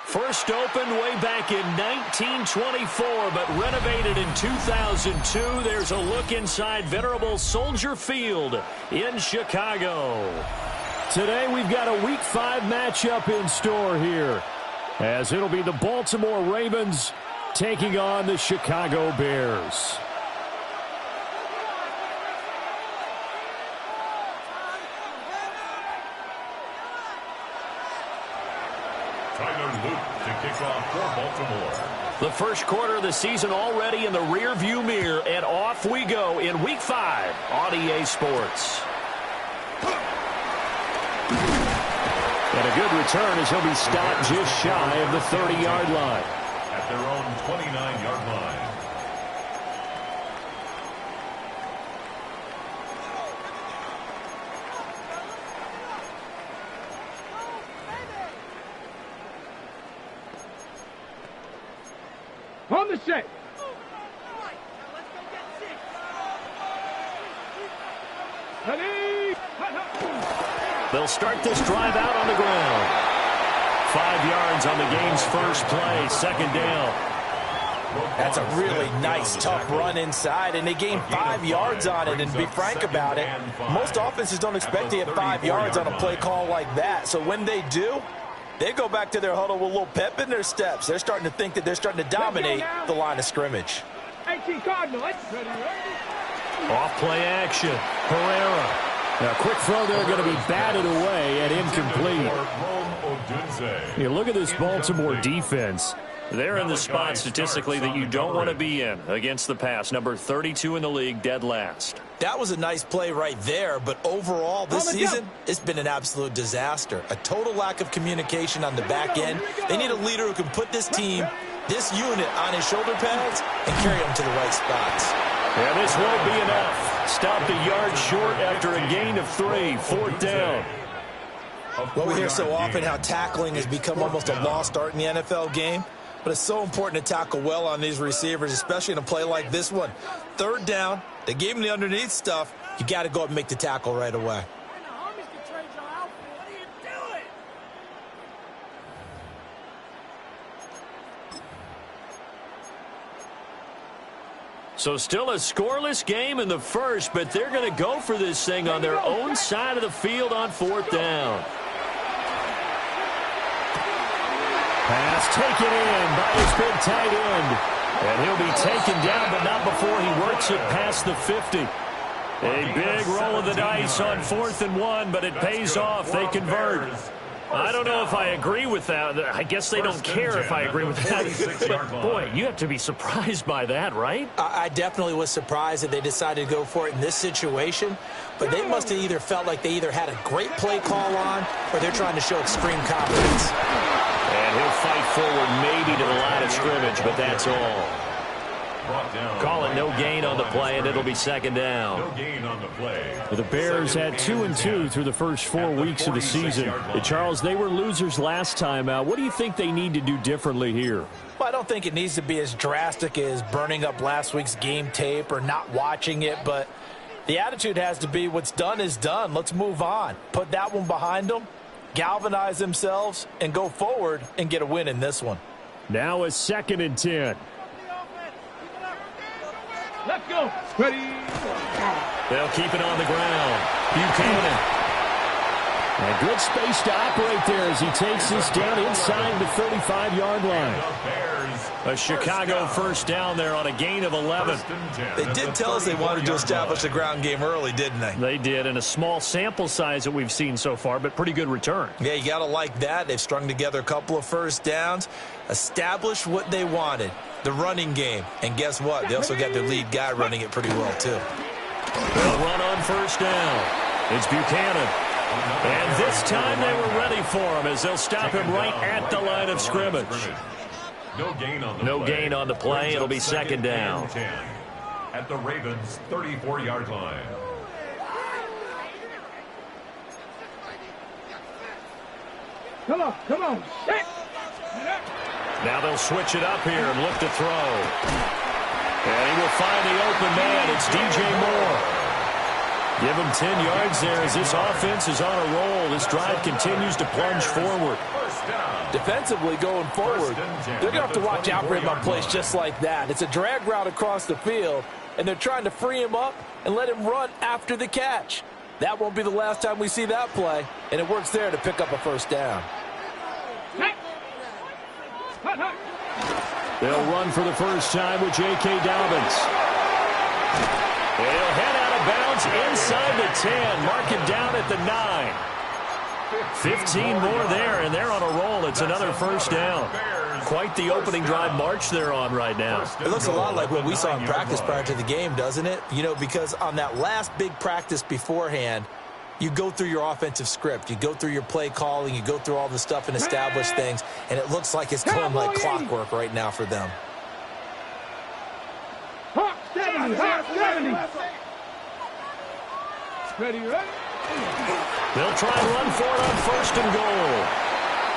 First opened way back in 1924, but renovated in 2002. There's a look inside venerable Soldier Field in Chicago. Today we've got a Week 5 matchup in store here, as it'll be the Baltimore Ravens taking on the Chicago Bears. The first quarter of the season already in the rearview mirror, and off we go in Week 5 on EA Sports. And a good return as he'll be stopped just shy of the 30-yard line. At their own 29-yard line. On the set. They'll start this drive out on the ground. 5 yards on the game's first play, second down. That's a really nice, tough run inside, and they gained 5 yards on it. And to be frank about it, most offenses don't expect to get 5 yards on a play call like that. So when they do, they go back to their huddle with a little pep in their steps. They're starting to think that they're starting to dominate the line of scrimmage. 18 Cardinals. Off play action. Herrera. Now, quick throw there going to be batted away and incomplete. You look at this Baltimore defense. They're in the spot statistically that you don't want to be in against the pass. Number 32 in the league, dead last. That was a nice play right there, but overall this season, it's been an absolute disaster. A total lack of communication on the back end. They need a leader who can put this team, this unit on his shoulder pads and carry them to the right spots. Yeah, this won't be enough. Stopped a yard short after a gain of 3, fourth down. Well, we hear so often how tackling has become almost a lost art in the NFL game. But it's so important to tackle well on these receivers, especially in a play like this one. Third down, they gave him the underneath stuff. You got to go up and make the tackle right away. So still a scoreless game in the first, but they're going to go for this thing on their own side of the field on fourth down. Pass taken in by his big tight end. And he'll be taken down, but not before he works it past the 50. A big roll of the dice on 4th and 1, but it pays off. They convert. I don't know if I agree with that. I guess they don't care if I agree with that. But, boy, you have to be surprised by that, right? I definitely was surprised that they decided to go for it in this situation. But they must have either felt like they either had a great play call on or they're trying to show extreme confidence. And he'll fight forward maybe to the line of scrimmage, but that's all. Call it no gain on the play, and it'll be second down. No gain on the play. The Bears had 2-2 through the first 4 weeks of the season. Charles, they were losers last time out. What do you think they need to do differently here? Well, I don't think it needs to be as drastic as burning up last week's game tape or not watching it, but the attitude has to be what's done is done. Let's move on. Put that one behind them galvanize themselves and go forward and get a win in this one. Now a 2nd and 10. Let's go. Ready. They'll keep it on the ground. Buchanan. A good space to operate there as he takes this down inside the 35-yard line. A Chicago first down there on a gain of 11. They did tell us they wanted to establish the ground game early, didn't they? They did, and a small sample size that we've seen so far, but pretty good return. Yeah, you got to like that. They've strung together a couple of first downs, established what they wanted, the running game. And guess what? They also got their lead guy running it pretty well, too. They'll run on first down. It's Buchanan. And this time they were ready for him as they'll stop him right at the line of scrimmage. No gain on the play. It'll be 2nd down. At the Ravens' 34-yard line. Come on. Now they'll switch it up here and look to throw. And he will find the open man. It's DJ Moore. Give him 10 yards there as this offense is on a roll. This drive continues to plunge forward. Defensively going forward, they're going to have to watch out for him on plays just like that. It's a drag route across the field, and they're trying to free him up and let him run after the catch. That won't be the last time we see that play, and it works there to pick up a first down. They'll run for the first time with J.K. Dobbins. They'll head out of bounds inside the 10. Mark him down at the 9. 15 more there, and they're on a roll. It's another first down. Quite the opening drive march they're on right now. It looks a lot like what we saw in practice prior to the game, doesn't it? You know, because on that last big practice beforehand, you go through your offensive script. You go through your play calling. You go through all the stuff and establish things, and it looks like it's going like clockwork right now for them. Hawk 70. Ready. They'll try and run for it on 1st and goal.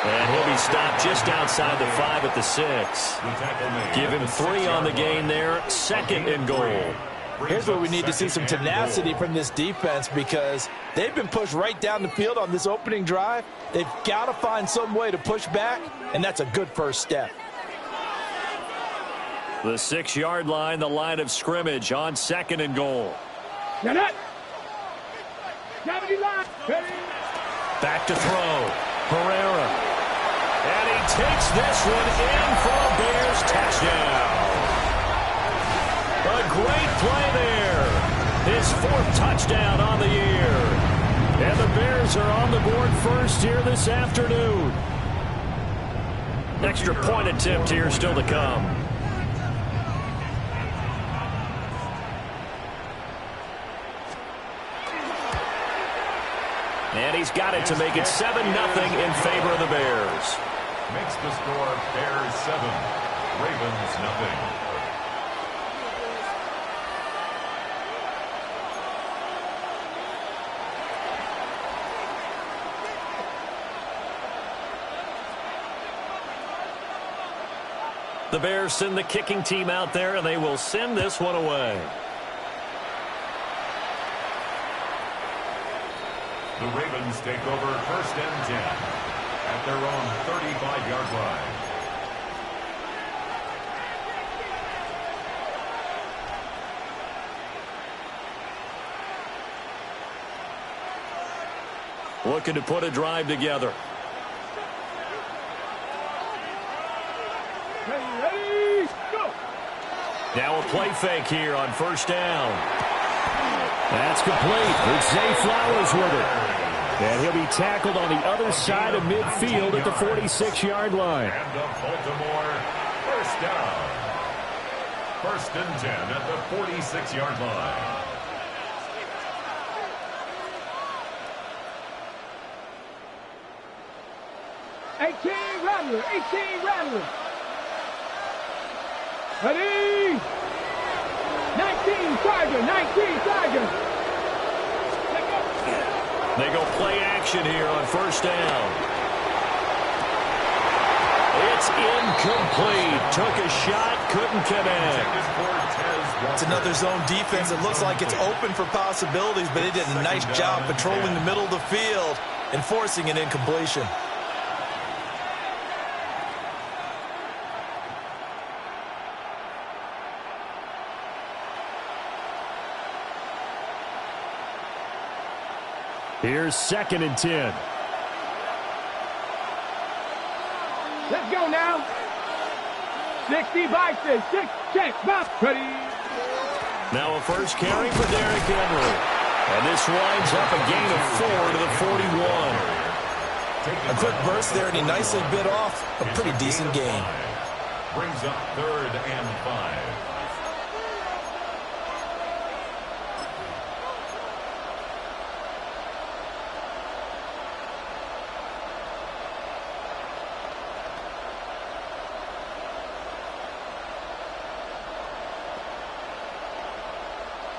And he'll be stopped just outside the 5 at the 6. Give him 3 on the gain there. 2nd and goal. Here's where we need to see some tenacity from this defense because they've been pushed right down the field on this opening drive. They've got to find some way to push back, and that's a good first step. The 6-yard line, the line of scrimmage on 2nd and goal. Back to throw. Herrera. And he takes this one in for a Bears touchdown. A great play there. His 4th touchdown on the year. And the Bears are on the board first here this afternoon. Extra point attempt here still to come. And he's got it to make it 7-0 in favor of the Bears. Makes the score Bears 7, Ravens 0. The Bears send the kicking team out there, and they will send this one away. The Ravens take over 1st and 10 at their own 35-yard line. Looking to put a drive together. Ready, go. Now a play fake here on 1st down. That's complete. It's Zay Flowers with it. And he'll be tackled on the other side of midfield at the 46-yard line. And the Baltimore first down. 1st and 10 at the 46-yard line. Rattler. Ready. 19 Tiger. They go play action here on 1st down. It's incomplete. Took a shot, couldn't connect. It's another zone defense. It looks like it's open for possibilities, but they did a nice job patrolling the middle of the field and forcing an incompletion. Here's 2nd and 10. Let's go now. 60 boxes. 6, check, box. Ready. Now a first carry for Derrick Henry. And this winds up a gain of 4 to the 41. A quick burst there, and he nicely bit off a pretty decent gain. Brings up 3rd and 5.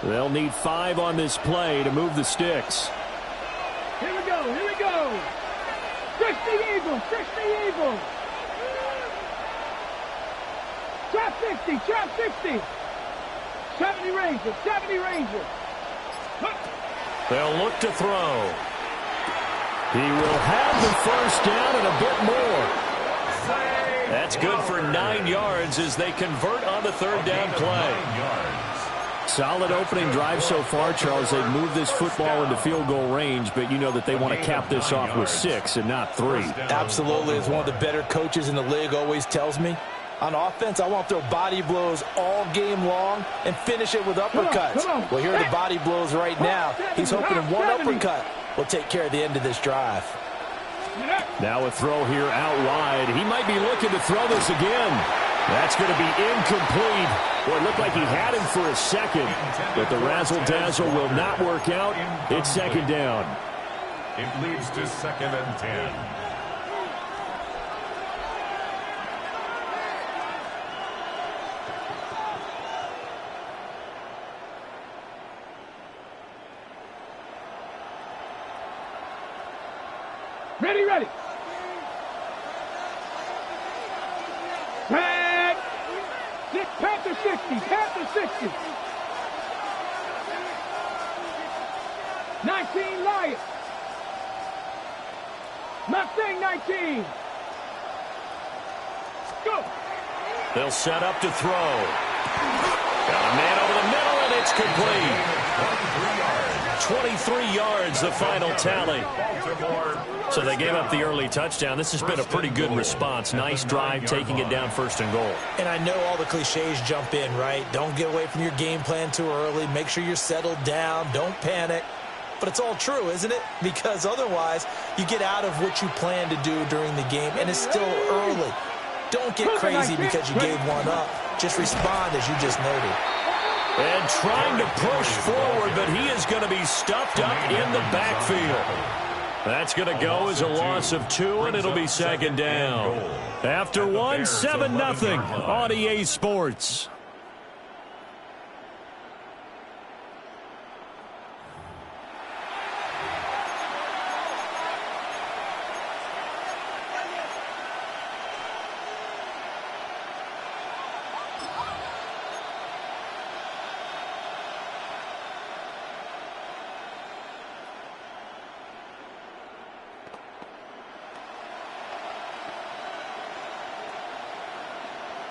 They'll need 5 on this play to move the sticks. Here we go. Here we go. 60 Eagles. 60 Eagles. Trap 60. Trap 60. 70 Rangers. 70 Rangers. They'll look to throw. He will have the first down and a bit more. That's good for 9 yards as they convert on the 3rd down play. Solid opening drive so far, Charles. They've moved this football into field goal range, but you know that they want to cap this off with 6 and not 3. Absolutely. As one of the better coaches in the league always tells me, on offense, I want to throw body blows all game long and finish it with uppercuts. Well, here are the body blows right now. He's hoping one uppercut will take care of the end of this drive. Now a throw here out wide. He might be looking to throw this again. That's going to be incomplete. Well, it looked like he had him for a second, but the razzle-dazzle will not work out. It's 2nd down. It leads to 2nd and 10. Ready, ready. Tag. Panther 60. Panther 60. 19 Lions. Mustang 19. Go. They'll set up to throw. Got a man over the middle, and it's complete. 23 yards, the final tally. So they gave up the early touchdown. This has been a pretty good response. Nice drive, taking it down 1st and goal. And I know all the cliches jump in, right? Don't get away from your game plan too early. Make sure you're settled down. Don't panic. But it's all true, isn't it? Because otherwise, you get out of what you plan to do during the game, and it's still early. Don't get crazy because you gave one up. Just respond as you just noted. And trying to push forward, but he is going to be stuffed up in the backfield. That's going to go as a loss of 2, and it'll be 2nd down. After 1, 7-0 on EA Sports.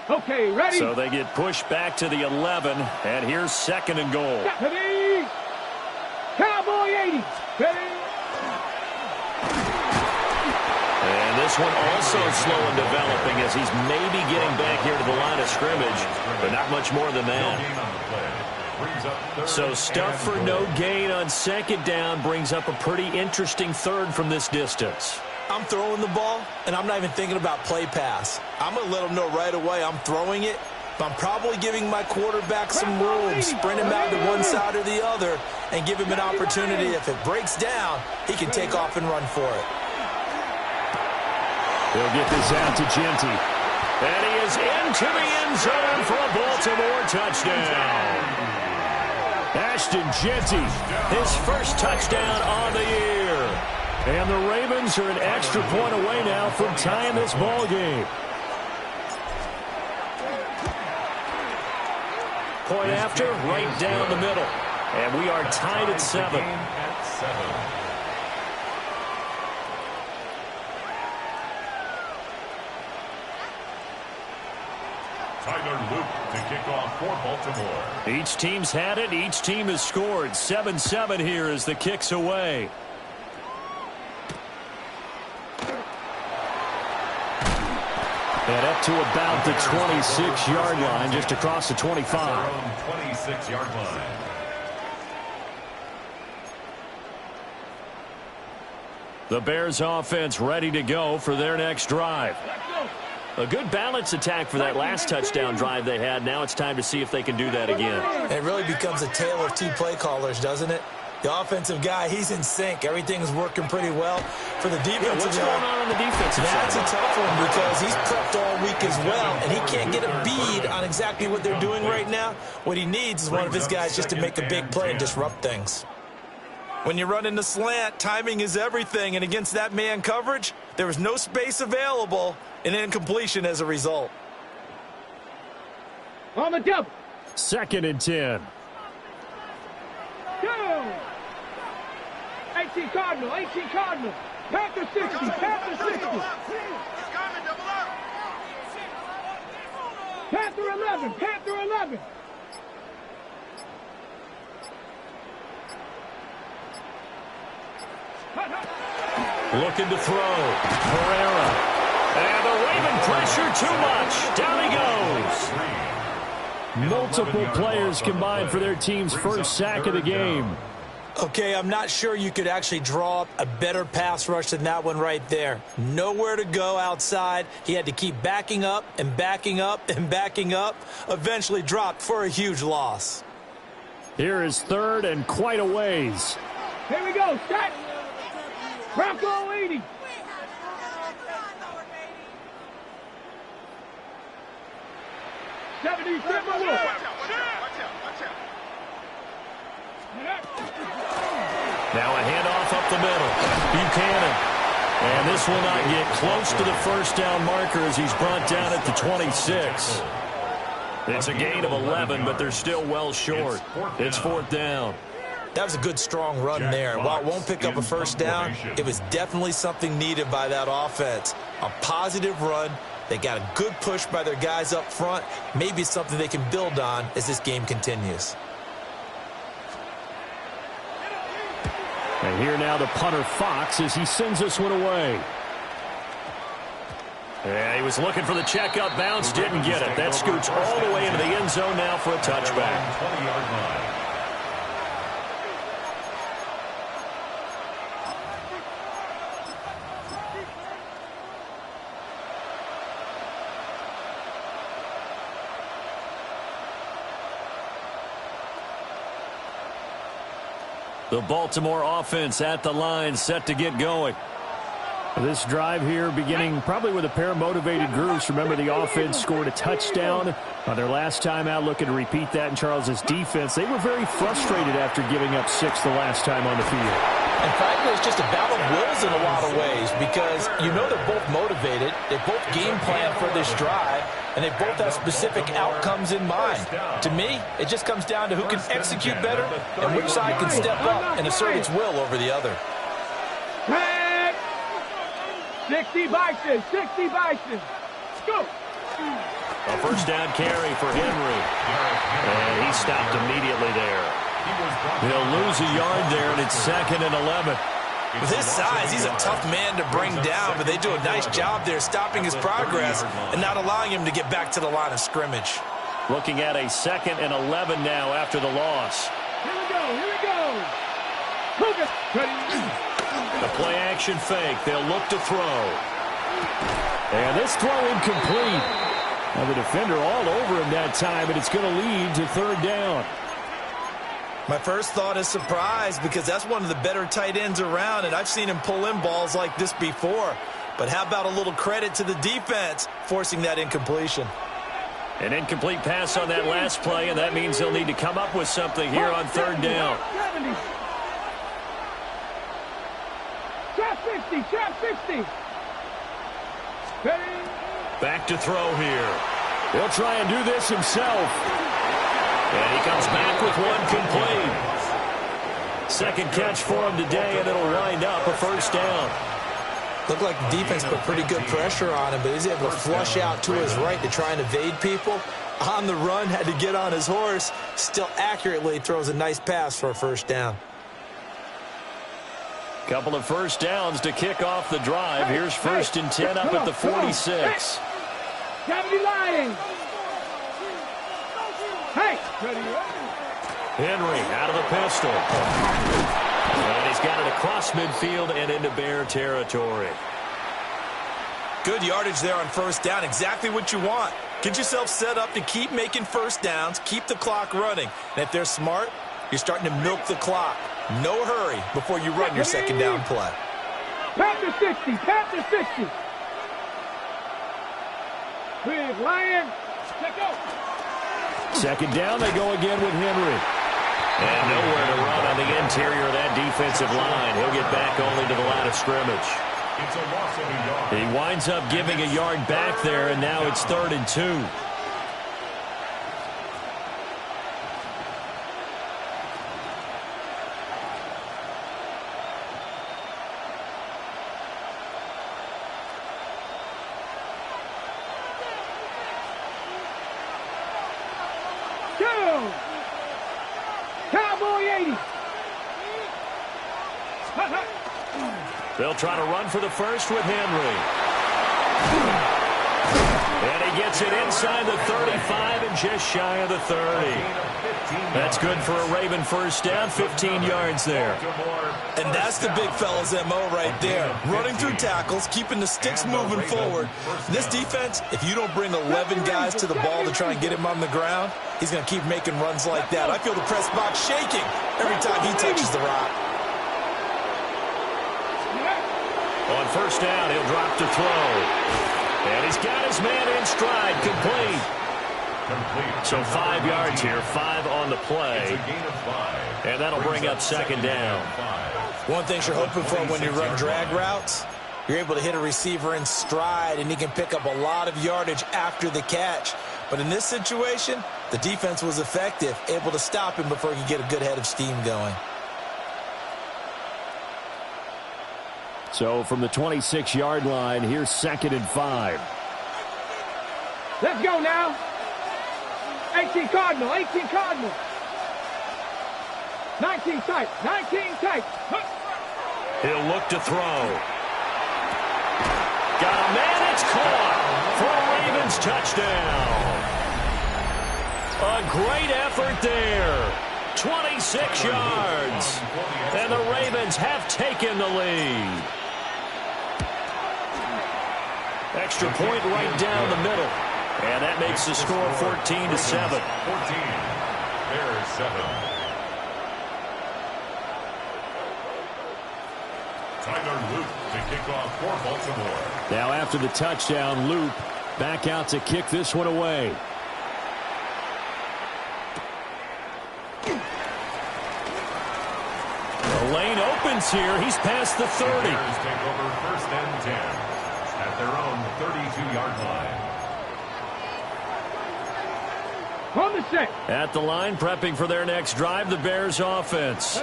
Okay, ready. So they get pushed back to the 11, and here's 2nd and goal. Ready. Cowboy 80. Ready. And this one also slow in developing as he's maybe getting back here to the line of scrimmage, but not much more than that. So stuff for no gain on 2nd down brings up a pretty interesting 3rd from this distance. I'm throwing the ball, and I'm not even thinking about play pass. I'm going to let them know right away I'm throwing it, but I'm probably giving my quarterback some room, sprint him out to one side or the other, and give him an opportunity. If it breaks down, he can take off and run for it. They'll get this out to Genty. And he is into the end zone for a Baltimore touchdown. Ashton Genty, his first touchdown on the year. And the Ravens are an extra point away now from tying this ball game. Point after, right down the middle. And we are tied at 7. Tyler Luke to kick off for Baltimore. Each team's had it. Each team has scored. 7-7 here as the kick's away. And up to about the 26-yard line, just across the 25. Their own 26-yard line. The Bears offense ready to go for their next drive. A good balance attack for that last touchdown drive they had. Now it's time to see if they can do that again. It really becomes a tale of two play callers, doesn't it? The offensive guy, he's in sync. Everything's working pretty well. For the defensive what's going on the defensive side? That's a tough one because he's prepped all week as well, and he can't get a bead on exactly what they're doing right now. What he needs is one of his guys just to make a big play and disrupt things. When you run in the slant, timing is everything, and against that man coverage, there was no space available, and incompletion as a result. On the double. 2nd and 10. Go. 18 Cardinal, 18 Cardinal. Panther 60, Panther 60. Panther 11, Panther 11. Looking to throw. Pereira. And the Raven pressure too much. Down he goes. Multiple players combined for their team's first sack of the game. Okay, I'm not sure you could actually draw up a better pass rush than that one right there. Nowhere to go outside. He had to keep backing up and backing up and backing up. Eventually dropped for a huge loss. Here is 3rd and quite a ways. Here we go, set. Bronco 80. Watch Now a handoff up the middle. Buchanan. And this will not get close to the first down marker as he's brought down at the 26. It's a gain of 11, but they're still well short. It's 4th down. That was a good, strong run there. While it won't pick up a first down, it was definitely something needed by that offense. A positive run. They got a good push by their guys up front. Maybe something they can build on as this game continues. And here now the punter Fox as he sends this one away. Yeah, he was looking for the check-up bounce, didn't get it. That scoots all the way into the end zone now for a touchback. 20-yard line. The Baltimore offense at the line, set to get going. This drive here beginning probably with a pair of motivated groups. Remember, the offense scored a touchdown on their last time out, looking to repeat that in Charles's defense. They were very frustrated after giving up 6 the last time on the field. In fact, it's just a battle of wills in a lot of ways because you know they're both motivated. They both game plan for this drive, and they both have specific outcomes in mind. To me, it just comes down to who can execute better and which side can step up and assert its will over the other. 60 Bison, 60 Bison. Go. A first down carry for Henry. And he stopped immediately there. He'll lose a yard there, and it's 2nd and 11. With his size, he's a tough man to bring down, but they do a nice job there stopping his progress and not allowing him to get back to the line of scrimmage. Looking at a 2nd and 11 now after the loss. Here we go, here we go. Cougar. The play-action fake. They'll look to throw. And this throw incomplete. Now the defender all over him that time, and it's going to lead to 3rd down. My first thought is surprise because that's one of the better tight ends around, and I've seen him pull in balls like this before. But how about a little credit to the defense forcing that incompletion? An incomplete pass on that last play, and that means they'll need to come up with something here on 3rd down. Trap 50, trap 50. Back to throw here. He'll try and do this himself. And he comes back with one complete. Second catch for him today, and it'll wind up a first down. Looked like the defense put pretty good pressure on him, but he's able to flush out to his right to try and evade people. On the run, had to get on his horse. Still accurately throws a nice pass for a first down. Couple of first downs to kick off the drive. Here's first and 10 up at the 46. Gravity lying. Hey. Henry out of the pistol. And he's got it across midfield and into Bear territory. Good yardage there on first down. Exactly what you want. Get yourself set up to keep making first downs, keep the clock running. And if they're smart, you're starting to milk the clock. No hurry before you run your second down play. Panther 60, Panther 60. Big Lion. Let go. Second down, they go again with Henry. And nowhere to run on the interior of that defensive line. He'll get back only to the line of scrimmage. It's a loss of a yard. He winds up giving a yard back there, and now it's 3rd and 2. Cowboy 80. They'll try to run for the first with Henry. And he gets it inside the 35 and just shy of the 30. That's good for a Raven first down, 15 yards there. And that's the big fella's MO right there. Running through tackles, keeping the sticks moving forward. This defense, if you don't bring 11 guys to the ball to try and get him on the ground, he's going to keep making runs like that. I feel the press box shaking every time he touches the rock. On first down, he'll drop to throw. And he's got his man in stride, complete. So 5 yards here, 5 on the play. It's a gain of 5. And that'll bring up second down. One thing you're hoping for when you run drag routes, you're able to hit a receiver in stride, and he can pick up a lot of yardage after the catch. But in this situation, the defense was effective, able to stop him before he could get a good head of steam going. So from the 26-yard line, here's 2nd and 5. Let's go now. 18 Cardinal, 18 Cardinal. 19 tight, 19 tight. He'll look to throw. Got a man, it's caught for a Ravens touchdown. A great effort there. 26 yards. And the Ravens have taken the lead. Extra point right down the middle. And that makes the score 14-7. 14. Bears 7. Tyler Luke to kick off for Baltimore. Now after the touchdown, Loop back out to kick this one away. The lane opens here. He's past the 30. The Bears take over 1st and 10 at their own 32-yard line. On the set. At the line, prepping for their next drive, the Bears offense.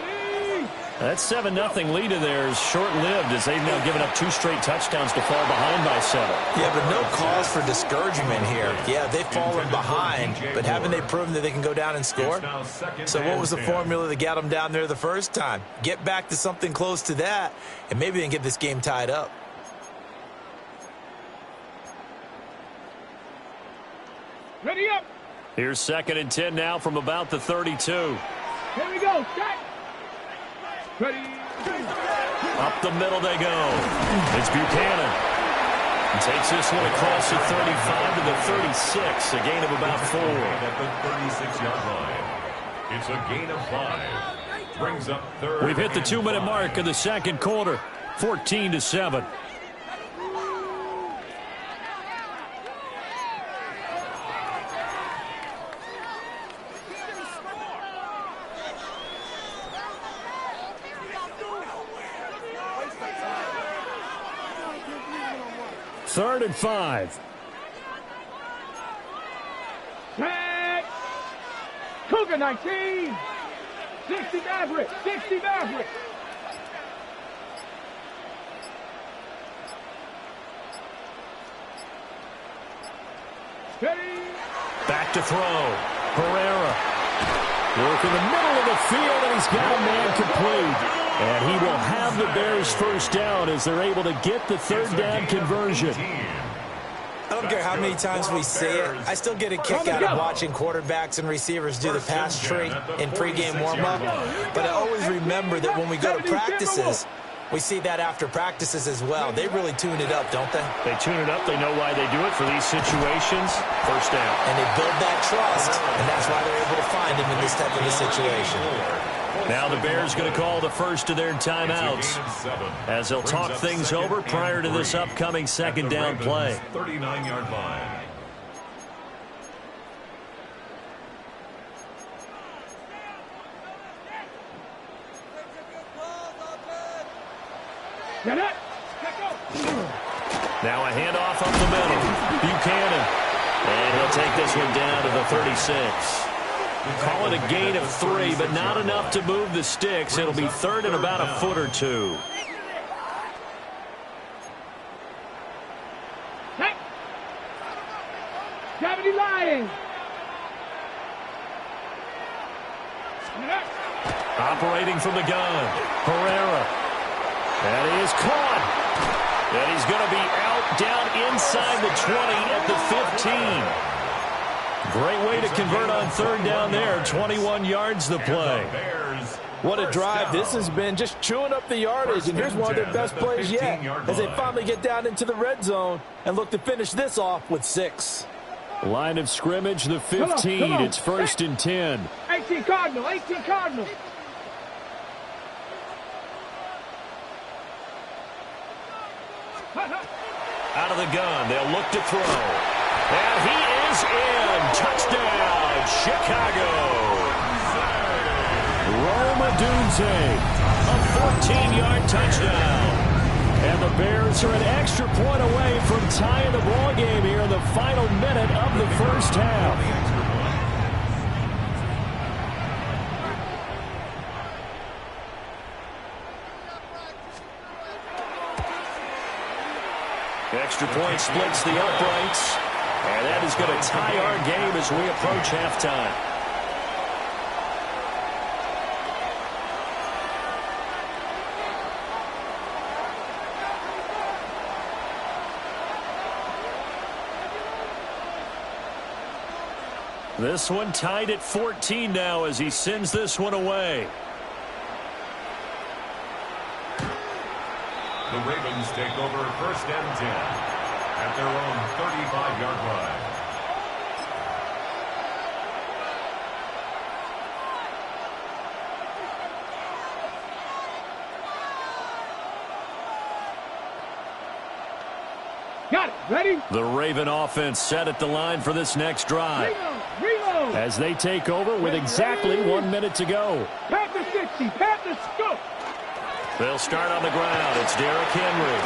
That 7-0 lead of theirs short-lived as they've now given up 2 straight touchdowns to fall behind by 7. Yeah, but no cause for discouragement here. Yeah, they've fallen behind, but haven't they proven that they can go down and score? So what was the formula that got them down there the first time? Get back to something close to that, and maybe they can get this game tied up. Ready up. Here's 2nd and 10 now from about the 32. Here we go. Set. Ready. Up the middle they go. It's Buchanan. He takes this one across the 35 to the 36. A gain of about 4. At the 36-yard line. It's a gain of 5. Brings up 3rd. We've hit the 2-minute mark of the second quarter. 14-7. Third and 5. Set. Cougar 19. 60 Maverick. 60 Maverick. Back to throw. Herrera. Work in the middle of the field, and he's got a man complete. And he will have the Bears first down as they're able to get the third down conversion. I don't care how many times we see it. I still get a kick out of watching quarterbacks and receivers do the pass tree in pregame warm-up. But I always remember that when we go to practices, we see that after practices as well. They really tune it up, don't they? They tune it up. They know why they do it for these situations. First down. And they build that trust, and that's why they're able to find him in this type of a situation. Now the Bears going to call the first of their timeouts as they'll talk things over prior to this upcoming second down play. 39-yard line. Now a handoff up the middle. Buchanan. And he'll take this one down to the 36. Call it a gain of 3, but not enough to move the sticks. It'll be third and about a foot or two. Gravity lying. Operating from the gun. Herrera. And he is caught. And he's going to be out down inside the 20 at the 15. Great way to convert on third down there. 21 yards the play. What a drive this has been, just chewing up the yardage. And here's one of their best plays yet as they finally get down into the red zone and look to finish this off with 6. Line of scrimmage, the 15. Come on. It's first and 10. 18 Cardinal, 18 Cardinal. Out of the gun, they'll look to throw. And he is in. Touchdown, Chicago. Rome Odunze, a 14-yard touchdown. And the Bears are an extra point away from tying the ball game here in the final minute of the first half. Extra point splits the uprights. And that is going to tie our game as we approach halftime. This one tied at 14 now as he sends this one away. The Ravens take over first and 10 at their own 35-yard line. Got it. Ready? The Raven offense set at the line for this next drive. Reload. As they take over with exactly 1 minute to go. Panther 60. Panther scoop. They'll start on the ground. It's Derrick Henry.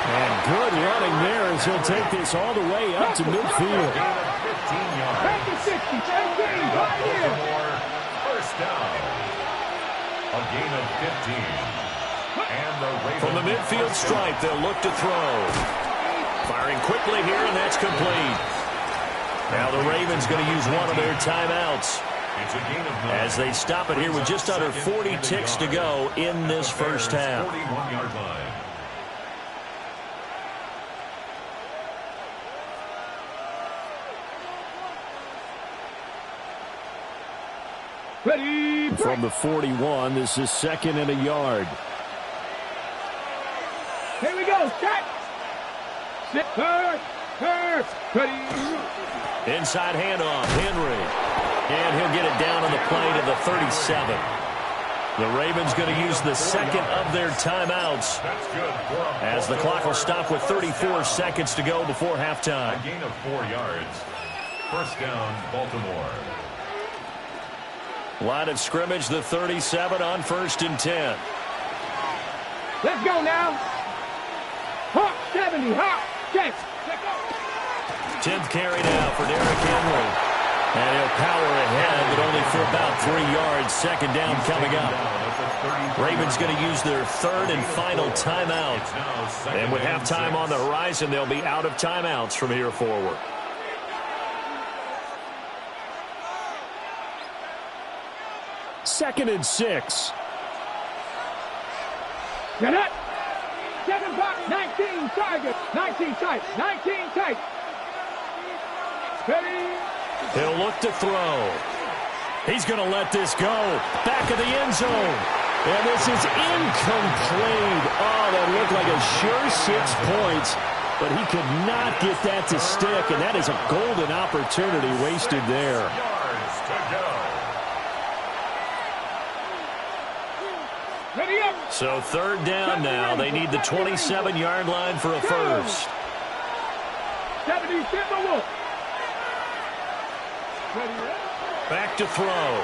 And good running there as he'll take this all the way up to midfield. Panther 60. Right here. First down. A gain of 15. And the Ravens from the midfield stripe, they'll look to throw. Firing quickly here, and that's complete. Now the Ravens going to use one of their timeouts as they stop it here with just under 40 ticks to go in this first half. 41-yard line. Ready. From the 41, this is second and a yard. Here we go. Set. Ready. Inside handoff, Henry. And he'll get it down on the play to the 37. The Ravens going to use the second of their timeouts as the clock will stop with 34 seconds to go before halftime. A gain of 4 yards. First down, Baltimore. Line of scrimmage, the 37 on first and 10. Let's go now. Hawk 70. Hawk. Catch. 10th carry now for Derrick Henry. And he'll power ahead, but only for about 3 yards. Second down coming up. Ravens going to use their third and final timeout. And with halftime on the horizon, they'll be out of timeouts from here forward. 2nd and 6. Get up. 7 box, 19 target. 19 tight. 19 tight. Ready. He'll look to throw. He's going to let this go. Back of the end zone. And this is incomplete. Oh, that looked like a sure 6 points. But he could not get that to stick. And that is a golden opportunity wasted there. Yards to go. Ready up. So 3rd down now. They need the 27-yard line for a first. 70 Timberwolves. Ready up. Back to throw.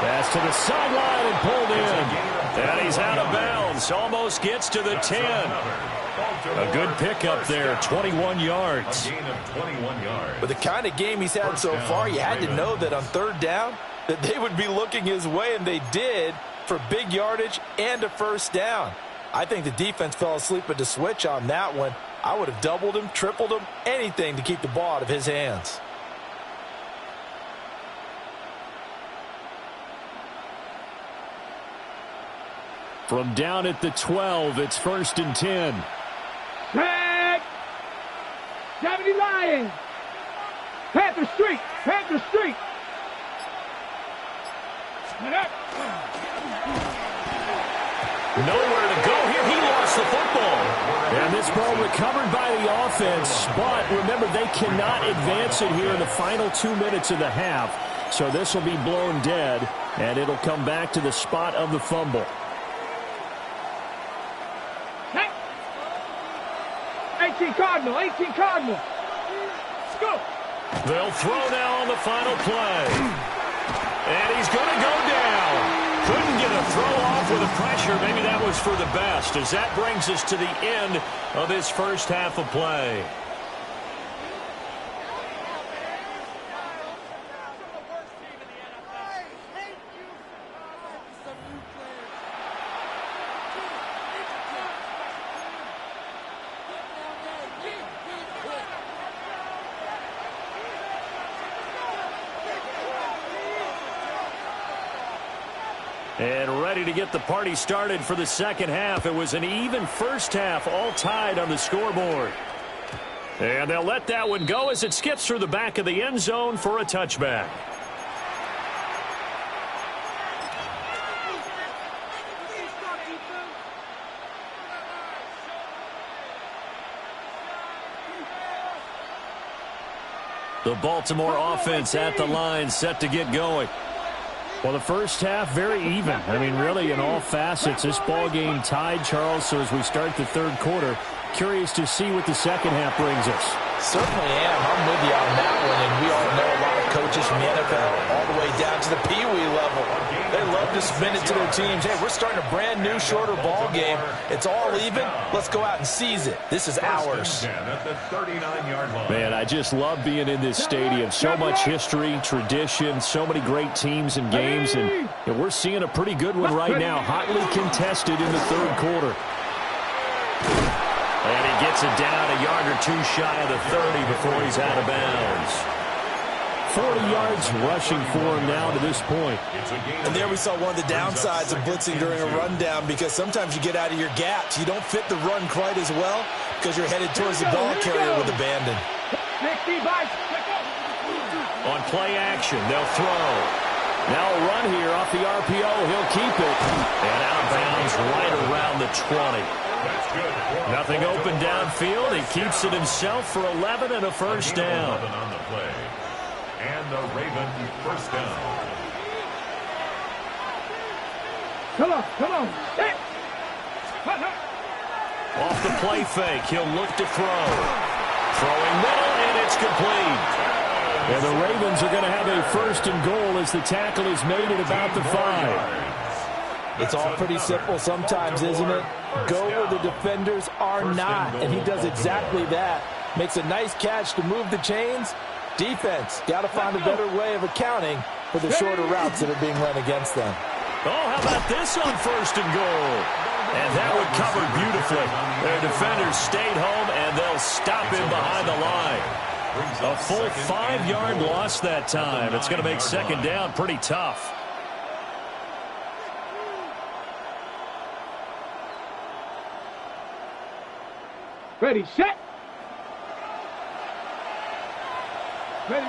Pass to the sideline and pulled in. And he's out of bounds. Almost gets to the 10. A good pickup there, 21 yards. A gain of 21 yards. With the kind of game he's had so far, you had to know that on 3rd down that they would be looking his way, and they did, for big yardage and a first down. I think the defense fell asleep at the switch on that one. I would have doubled him, tripled him, anything to keep the ball out of his hands. From down at the 12, it's 1st and 10. Tag. 70 Lions. Panther Street. Panther Street. Get up. Nowhere to go here. He lost the football. And this ball recovered by the offense. But remember, they cannot advance it here in the final 2 minutes of the half. So this will be blown dead, and it'll come back to the spot of the fumble. 18 Cardinal. 18 Cardinal. Let's go. They'll throw now on the final play. And he's going to go down. Couldn't get a throw off with the pressure. Maybe that was for the best, as that brings us to the end of this first half of play. And ready to get the party started for the second half. It was an even first half, all tied on the scoreboard. And they'll let that one go as it skips through the back of the end zone for a touchback. The Baltimore offense at the line, set to get going. Well, the first half, very even. I mean, really, in all facets, this ball game tied, Charles. So as we start the 3rd quarter, curious to see what the second half brings us. Certainly am. I'm with you on that one, and we all know a lot of coaches from the NFL all the way down to the Pee-wee level. They love to spin it to their teams. Hey, we're starting a brand new, shorter ball game. It's all even. Let's go out and seize it. This is ours. At the 39-yard line. Man, I just love being in this stadium. So much history, tradition, so many great teams and games, and we're seeing a pretty good one right now, hotly contested in the 3rd quarter. And he gets it down a yard or two shy of the 30 before he's out of bounds. 40 yards rushing for him now to this point. And there we saw one of the downsides of blitzing during a rundown, because sometimes you get out of your gaps. You don't fit the run quite as well because you're headed towards the ball carrier with abandon. On play action, they'll throw. Now a run here off the RPO. He'll keep it. And out of bounds right around the 20. Nothing open downfield. He keeps it himself for 11 and a first down. On the play. And the Raven first down. Come on, come on. Hey. Off the play fake, he'll look to throw. Throwing middle, and it's complete. And the Ravens are going to have a first and goal as the tackle is made at about the 5. It's all pretty simple sometimes, isn't it? Go where the defenders are not, and he does exactly that. Makes a nice catch to move the chains. Defense, got to find a better way of accounting for the shorter routes that are being run against them. Oh, how about this on first and goal? And that one covered beautifully. Their defenders stayed home, and they'll stop him behind the line. A full 5-yard loss that time. It's going to make second down pretty tough. Ready, set. Ready.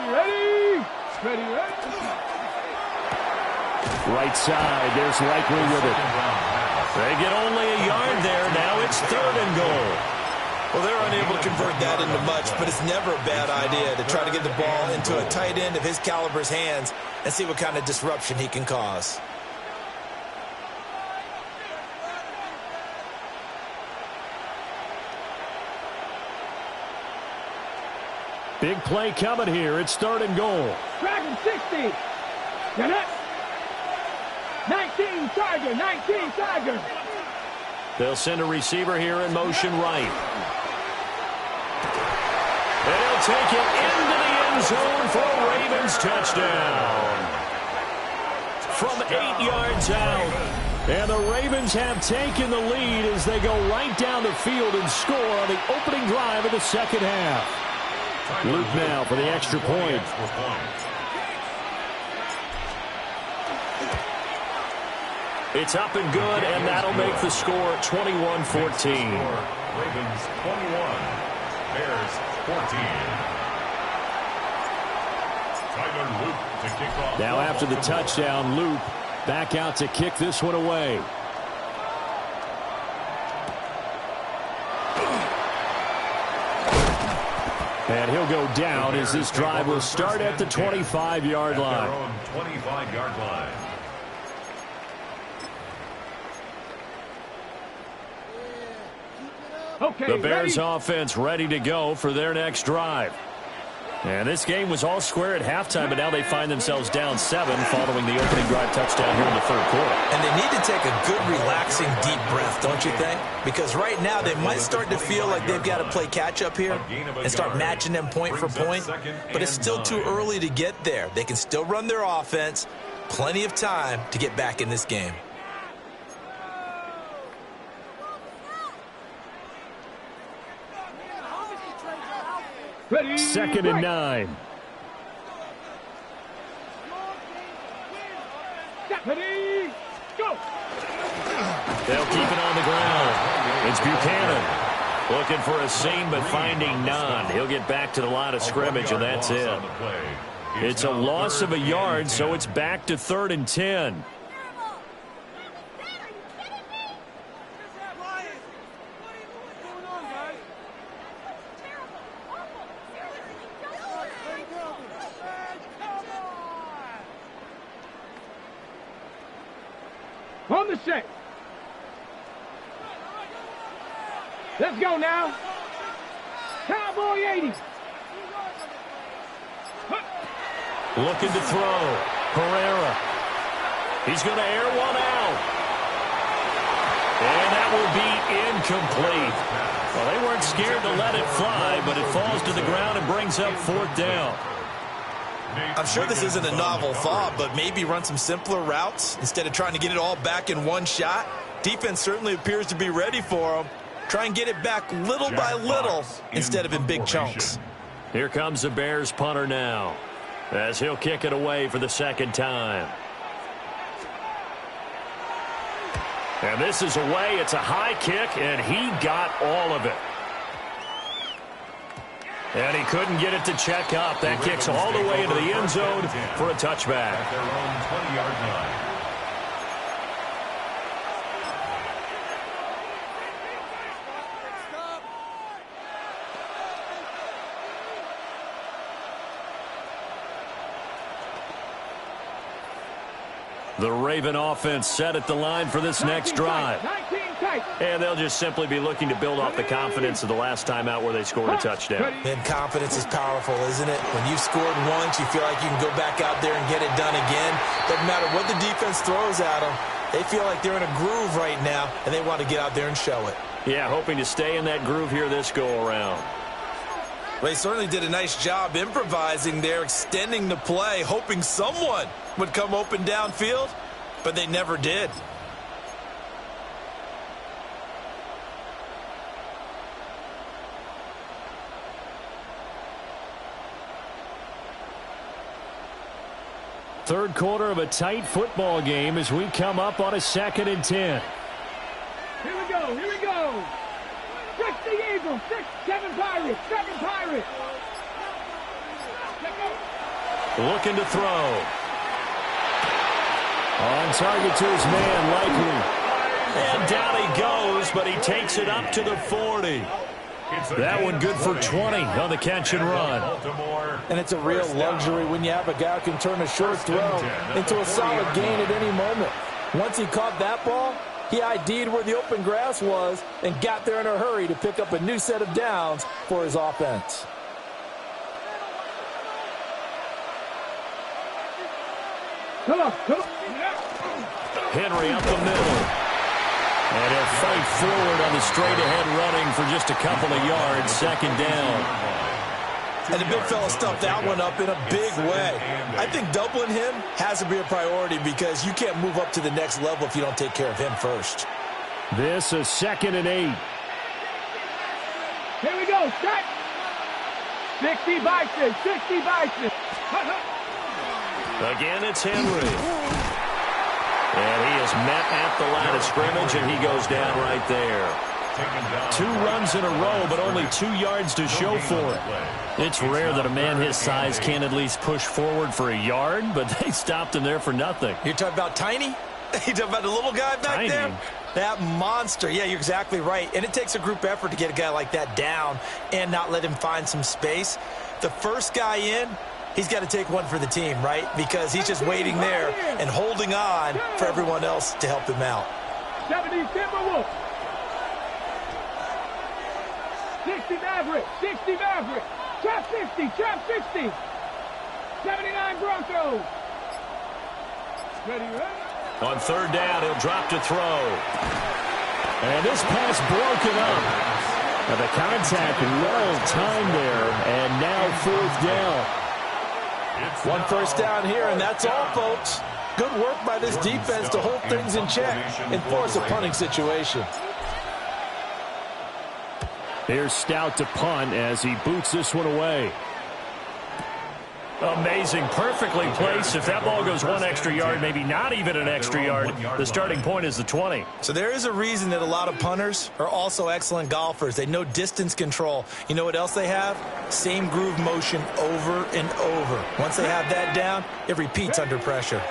Right side, there's Likely with it. They get only a yard there. Now it's 3rd and goal. Well, they're unable to convert that into much, but it's never a bad idea to try to get the ball into a tight end of his caliber's hands and see what kind of disruption he can cause. Big play coming here. It's 3rd and goal. Dragon 60. Get up. 19 Tiger. They'll send a receiver here in motion right. And he'll take it into the end zone for a Ravens touchdown. From 8 yards out. And the Ravens have taken the lead as they go right down the field and score on the opening drive of the second half. Luke now for the extra point. It's up and good, and that'll make the score 21-14. Ravens 21, Bears 14. Tyler Luke to kick off. Now after the touchdown, Luke back out to kick this one away. And he'll go down as this drive will start at the 25-yard line. 25-yard line. Okay, The Bears ready. offense ready to go for their next drive. And this game was all square at halftime, but now they find themselves down 7 following the opening drive touchdown here in the 3rd quarter. And they need to take a good, relaxing, deep breath, don't you think? Because right now they might start to feel like they've got to play catch-up here and start matching them point for point. But it's still too early to get there. They can still run their offense. Plenty of time to get back in this game. Ready. 2nd and 9. Ready. Go. They'll keep it on the ground. It's Buchanan looking for a seam, but finding none. He'll get back to the line of scrimmage, and that's it. It's a loss of a yard, so it's back to 3rd and 10. On the set. Let's go now. Cowboy 80. Looking to throw. Pereira. He's going to air one out. And that will be incomplete. Well, they weren't scared to let it fly, but it falls to the ground and brings up 4th down. I'm sure this isn't a novel thought, but maybe run some simpler routes instead of trying to get it all back in one shot. Defense certainly appears to be ready for them. Try and get it back little by little instead of in big chunks. Here comes the Bears punter now as he'll kick it away for the 2nd time. And this is away. It's a high kick, and he got all of it. And he couldn't get it to check up. That kicks all the way into the end zone for a touchback. At their own 20-yard line. The Raven offense set at the line for this next drive. And they'll just simply be looking to build off the confidence of the last time out where they scored a touchdown. And confidence is powerful, isn't it? When you've scored once, you feel like you can go back out there and get it done again. Doesn't matter what the defense throws at them. They feel like they're in a groove right now, and they want to get out there and show it. Yeah, hoping to stay in that groove here this go-around. They certainly did a nice job improvising there, extending the play, hoping someone would come open downfield, but they never did. Third quarter of a tight football game as we come up on a 2nd and 10. Here we go, here we go. 6 the Eagles, 7 Pirates, 7 Pirates. Looking to throw. On target to his man, Likely. And down he goes, but he takes it up to the 40. That one good for 20 on the catch and run. And it's a real luxury when you have a guy who can turn a short throw into a solid gain at any moment. Once he caught that ball, he ID'd where the open grass was and got there in a hurry to pick up a new set of downs for his offense. Come on, come on. Henry up the middle. And he'll fight forward on the straight-ahead running for just a couple of yards. 2nd down. And the big fella stuffed that one up in a big way. I think doubling him has to be a priority because you can't move up to the next level if you don't take care of him first. This is 2nd and 8. Here we go, set. 60 Bison, 60 Bison. Again, it's Henry. And he is met at the line of scrimmage, and he goes down right there. 2 runs in a row, but only 2 yards to show for it. It's rare that a man his size can't at least push forward for a yard, but they stopped him there for nothing. You're talking about Tiny? You're talking about the little guy back there? That monster. Yeah, you're exactly right. And it takes a group effort to get a guy like that down and not let him find some space. The first guy in, he's got to take one for the team, right? Because he's just waiting there and holding on for everyone else to help him out. 70 Timberwolves. 60 Maverick, 60 Maverick. Trap 60, trap 60. 79 Broncos. Ready, ready? On 3rd down, he'll drop to throw. And this pass broken up. Now the contact well timed there, and now 4th down. One first down here, and that's all, folks. Good work by this defense to hold things in check and force a punting situation. Here's Stout to punt as he boots this one away. Amazing, perfectly placed. If that ball goes 1 extra yard, maybe not even an extra yard, the starting point is the 20. So there is a reason that a lot of punters are also excellent golfers. They know distance control. You know what else they have? Same groove motion over and over. Once they have that down, it repeats under pressure.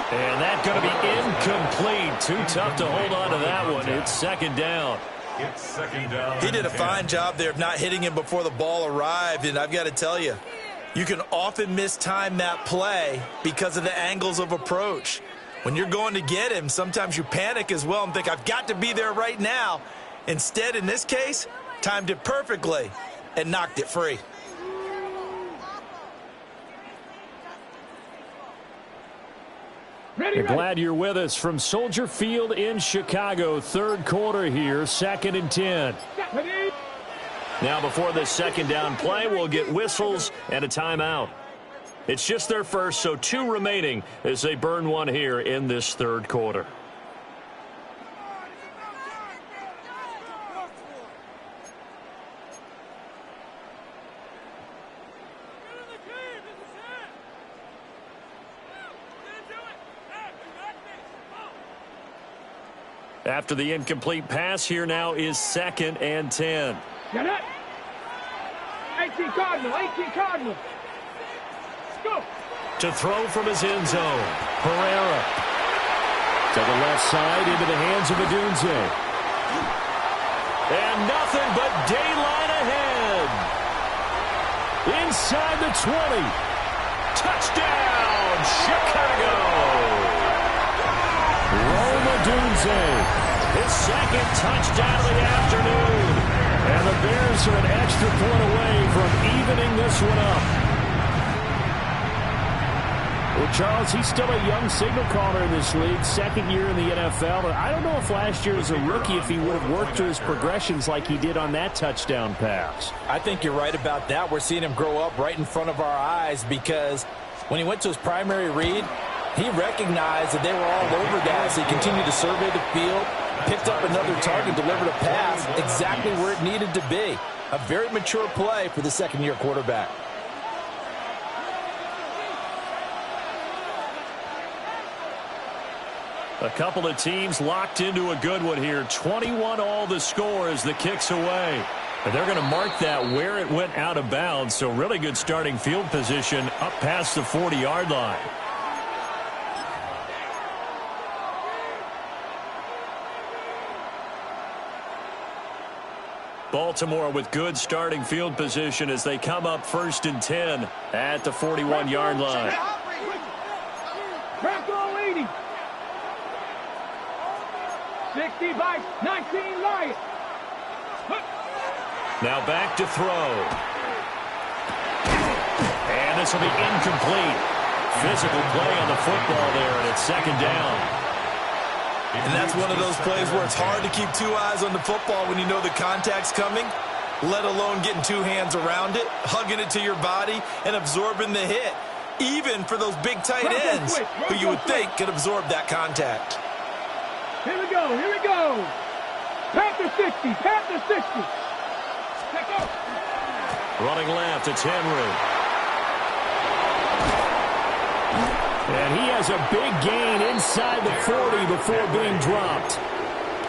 And that's going to be incomplete. Too tough to hold on to that one. It's 2nd down. It's 2nd down. He did a fine job there of not hitting him before the ball arrived, and I've got to tell you, you can often mistime that play because of the angles of approach. When you're going to get him, sometimes you panic as well and think, I've got to be there right now. Instead, in this case, timed it perfectly and knocked it free. We're glad you're with us from Soldier Field in Chicago. 3rd quarter here, 2nd and 10. Now before this 2nd down play, we'll get whistles and a timeout. It's just their first, so 2 remaining as they burn one here in this 3rd quarter. After the incomplete pass, here now is 2nd and 10. Get it. 18 Cardinal, 18 Cardinal. Go. To throw from his end zone, Herrera. To the left side, into the hands of Adunze. And nothing but daylight ahead. Inside the 20. Touchdown, Chicago. Rome Adunze. His 2nd touchdown of the afternoon. And the Bears are an extra point away from evening this one up. Well, Charles, he's still a young signal caller in this league, 2nd year in the NFL. But I don't know if last year as a rookie, if he would have worked through his progressions like he did on that touchdown pass. I think you're right about that. We're seeing him grow up right in front of our eyes because when he went to his primary read, he recognized that they were all over guys. He continued to survey the field, picked up another target, delivered a pass exactly where it needed to be. A very mature play for the 2nd-year quarterback. A couple of teams locked into a good one here. 21 all the score as the kick's away. And they're going to mark that where it went out of bounds. So really good starting field position up past the 40-yard line. Baltimore with good starting field position as they come up 1st and 10 at the 41-yard line. Crack all 80. 60 by 19 Lions. Now back to throw. And this will be incomplete. Physical play on the football there, and it's 2nd down. And that's one of those plays where it's hard to keep 2 eyes on the football when you know the contact's coming, let alone getting 2 hands around it, hugging it to your body, and absorbing the hit, even for those big tight ends who you would think could absorb that contact. Here we go, here we go. Panther 60, Panther 60. Take off. Running left, it's Henry. And he has a big gain inside the 40 before being dropped.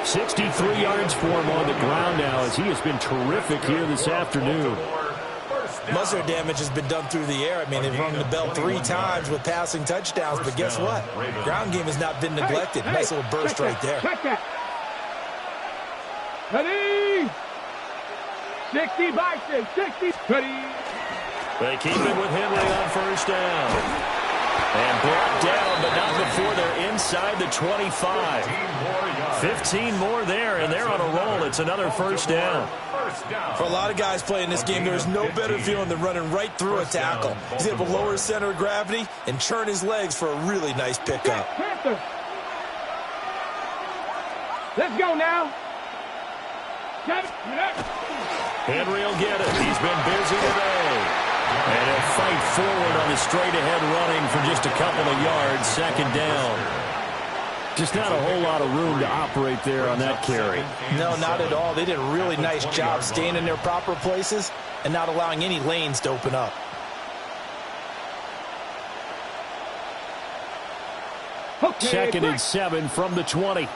63 yards for him on the ground now as he has been terrific here this afternoon. Most of their damage has been done through the air. I mean, they've rung the bell 3 times with passing touchdowns, but guess what? Ground game has not been neglected. Nice little burst right there. Check that. Ready? 60 by 6, 60. Ready? They keep it with Henry on 1st down. And brought down, but not before they're inside the 25. 15 more there, and they're on a roll. It's another 1st down. For a lot of guys playing this game, there's no better feeling than running right through a tackle. He's able to lower his center of gravity and churn his legs for a really nice pickup. Let's go now. Henry will get it. He's been busy today. And he'll fight forward on the straight-ahead running for just a couple of yards. 2nd down. Just not a whole lot of room to operate there on that carry. No, not at all. They did a really nice job staying in their proper places and not allowing any lanes to open up. Okay, 2nd and 7 from the 20.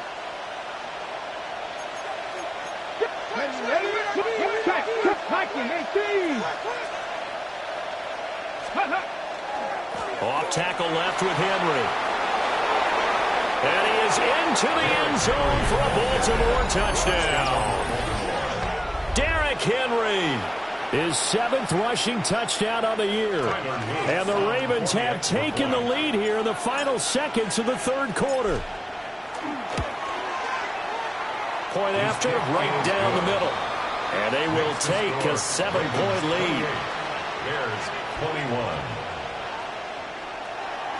Off tackle left with Henry. And he is into the end zone for a Baltimore touchdown. Derrick Henry, his 7th rushing touchdown of the year. And the Ravens have taken the lead here in the final seconds of the 3rd quarter. Point after, right down the middle. And they will take a 7-point lead. Bears 21.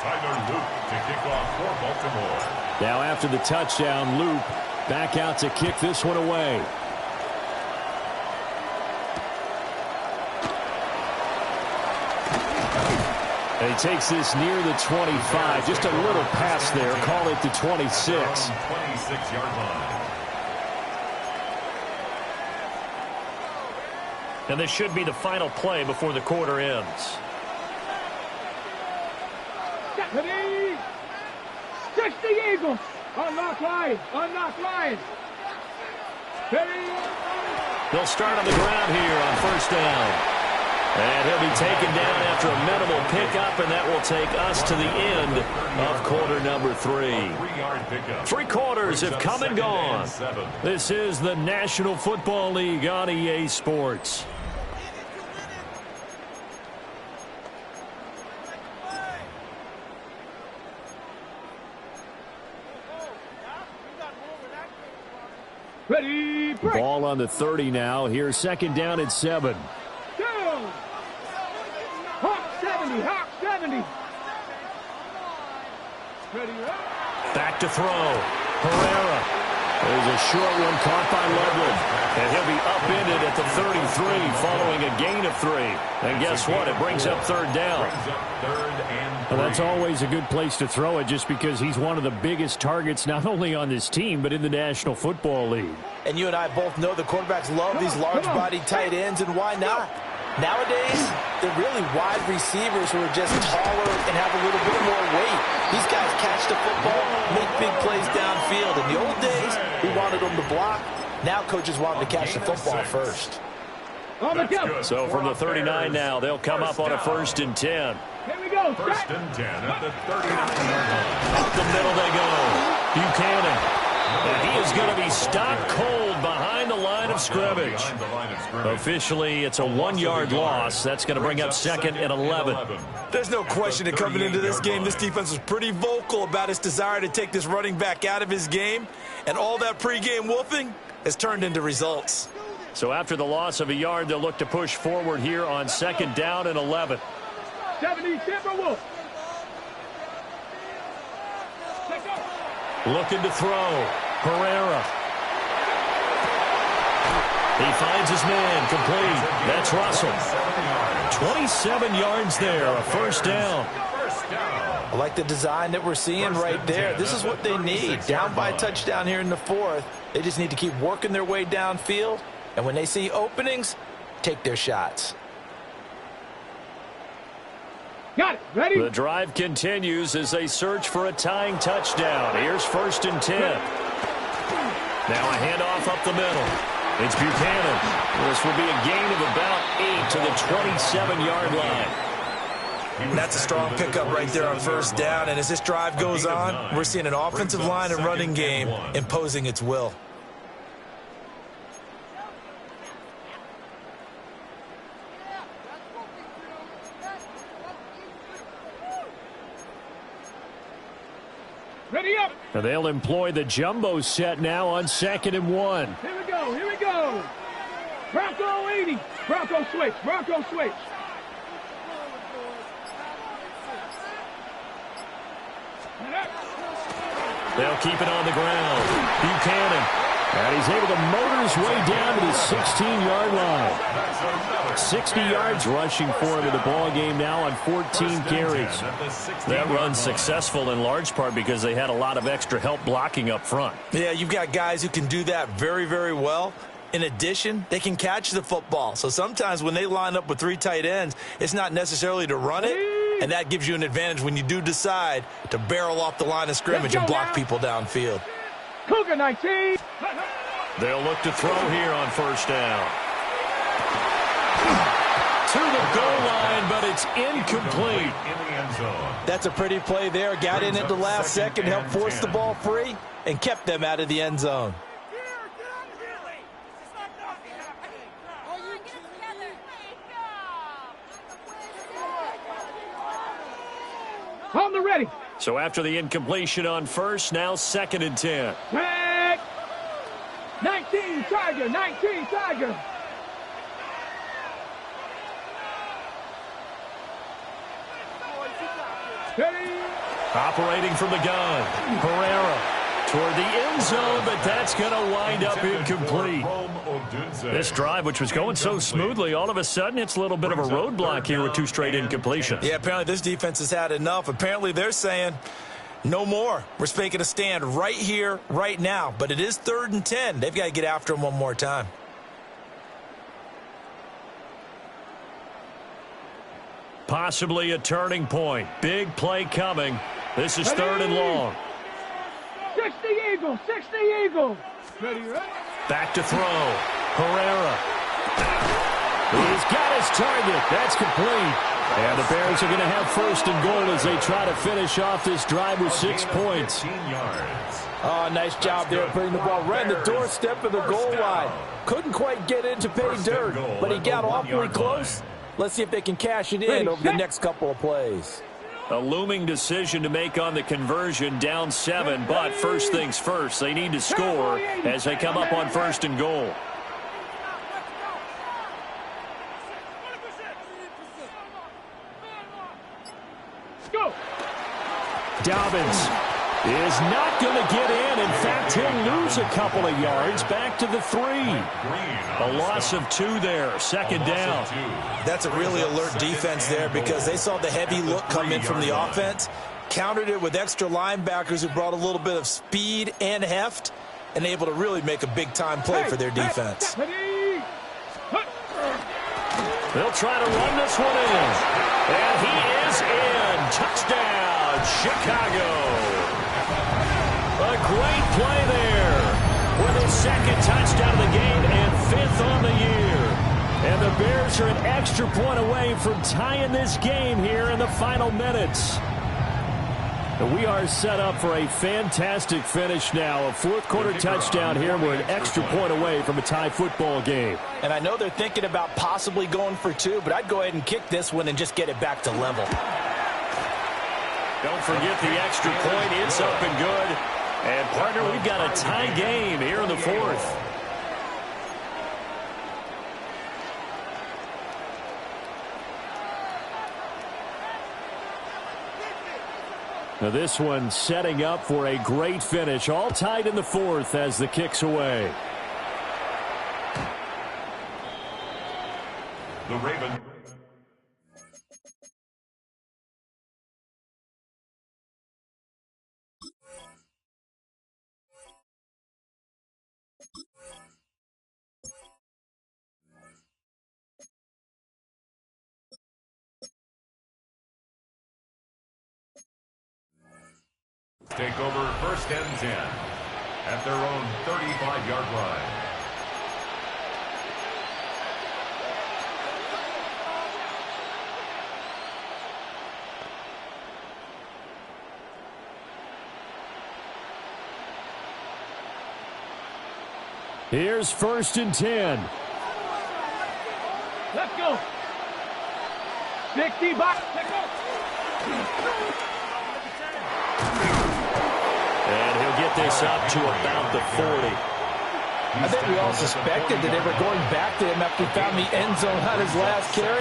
Tyler Luke to kick off for Baltimore. Now after the touchdown, Luke back out to kick this one away. And he takes this near the 25. Just a little pass there. Call it the 26. 26-yard line. And this should be the final play before the quarter ends. Ready? 60 Eagles. Unlock line. Unlock line. Ready? They'll start on the ground here on 1st down. And he'll be taken down after a minimal pickup, and that will take us to the end of quarter number 3. 3 quarters have come and gone. This is the National Football League on EA Sports. Ready? Break. Ball on the 30 now. Here's 2nd down at 7. Go. Hawk 70. Hawk 70. Ready? Back to throw. Herrera. There's a short one caught by Loveland. And he'll be upended at the 33 following a gain of 3. And guess what? It brings up 3rd down. Well, that's always a good place to throw it just because he's one of the biggest targets not only on this team but in the National Football League. And you and I both know the quarterbacks love these large-bodied tight ends, and why not? Nowadays, they're really wide receivers who are just taller and have a little bit more weight. These guys catch the football, make big plays downfield. In the old days, we wanted them to block. Now coaches want them to catch the football first. So from the 39 now, they'll come up on a 1st and 10. Here we go. First and 10 at the 39-yard line. Up the middle they go. Buchanan. And he is going to be stopped cold behind the line of scrimmage. Officially, it's a 1-yard loss. That's going to bring up 2nd and 11. There's no question that coming into this game, this defense was pretty vocal about its desire to take this running back out of his game. And all that pregame wolfing has turned into results. So after the loss of a yard, they'll look to push forward here on 2nd down and 11. 70 Timberwolves. Looking to throw. Herrera. He finds his man complete. That's Russell. 27 yards there, a 1st down. I like the design that we're seeing right there. This is what they need. Down by a touchdown here in the 4th. They just need to keep working their way downfield. And when they see openings, take their shots. Got it. Ready? The drive continues as they search for a tying touchdown. Here's 1st and 10. Now a handoff up the middle. It's Buchanan. This will be a gain of about 8 to the 27-yard line. That's a strong pickup right there on 1st down. And as this drive goes on, we're seeing an offensive line and running game imposing its will. Ready up. And they'll employ the jumbo set now on 2nd and 1. Here we go. Here we go. Bronco 80. Bronco switch. Bronco switch. They'll keep it on the ground. Buchanan. And he's able to motor his way down to the 16-yard line. 60 yards rushing for him in the ball game now on 14 carries. That run's successful in large part because they had a lot of extra help blocking up front. Yeah, you've got guys who can do that very, very well. In addition, they can catch the football. So sometimes when they line up with 3 tight ends, it's not necessarily to run it. And that gives you an advantage when you do decide to barrel off the line of scrimmage and block people downfield. Cougar 19. They'll look to throw here on 1st down. To the goal line, but it's incomplete. That's a pretty play there. Got in at the last second, helped force the ball free, and kept them out of the end zone. On the ready. So after the incompletion on 1st, now 2nd and 10. Back. 19 Tiger. 19 Tiger. Ready. Operating from the gun. Herrera toward the end zone, but that's going to wind up incomplete. This drive, which was going so smoothly, all of a sudden it's a little bit of a roadblock here with 2 straight incompletions. Yeah, apparently this defense has had enough. Apparently they're saying no more. We're making a stand right here, right now. But it is 3rd and 10. They've got to get after him one more time. Possibly a turning point. Big play coming. This is 3rd and long. 60 Eagle. 60 Eagle. Ready, right? Back to throw. Herrera. He's got his target. That's complete. And the Bears are going to have 1st and goal as they try to finish off this drive with 6 points. Oh, nice job there putting the ball right in the doorstep of the goal line. Couldn't quite get in to pay dirt, but he got awfully close. Let's see if they can cash it in over the next couple of plays. A looming decision to make on the conversion, down 7, but first things first, they need to score as they come up on 1st and goal. Go. Dobbins is not going to get in. In fact, he'll lose a couple of yards back to the 3. A loss of 2 there, 2nd down. That's a really alert defense there because they saw the heavy look come in from the offense, countered it with extra linebackers who brought a little bit of speed and heft, and able to really make a big-time play for their defense. They'll try to run this one in. And he is in. Touchdown, Chicago. A great play there with his second touchdown of the game and 5th on the year. And the Bears are an extra point away from tying this game here in the final minutes. We are set up for a fantastic finish now. A fourth-quarter touchdown here. We're an extra point away from a tie football game. And I know they're thinking about possibly going for 2, but I'd go ahead and kick this one and just get it back to level. Don't forget the extra point. It's up and good. And, partner, we've got a tie game here in the fourth. Now this one setting up for a great finish. All tied in the fourth as the kick's away. The Ravens. Take over 1st and 10 at their own 35-yard line. Here's 1st and 10. Let's go. 60 box. Let's go. And he'll get this up to about the 40. I think we all suspected that they were going back to him after he found the end zone on his last carry,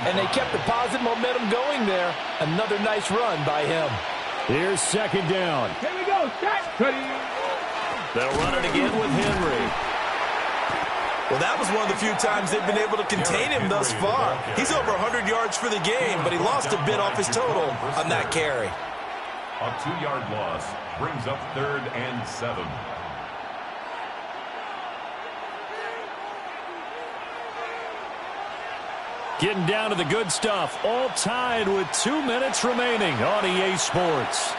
and they kept the positive momentum going there. Another nice run by him. Here's 2nd down. Here we go. Start. They'll run it again with Henry. Well, that was one of the few times they've been able to contain him thus far. He's over 100 yards for the game, but he lost a bit off his total on that carry. A 2-yard loss brings up 3rd and 7. Getting down to the good stuff. All tied with 2 minutes remaining on EA Sports.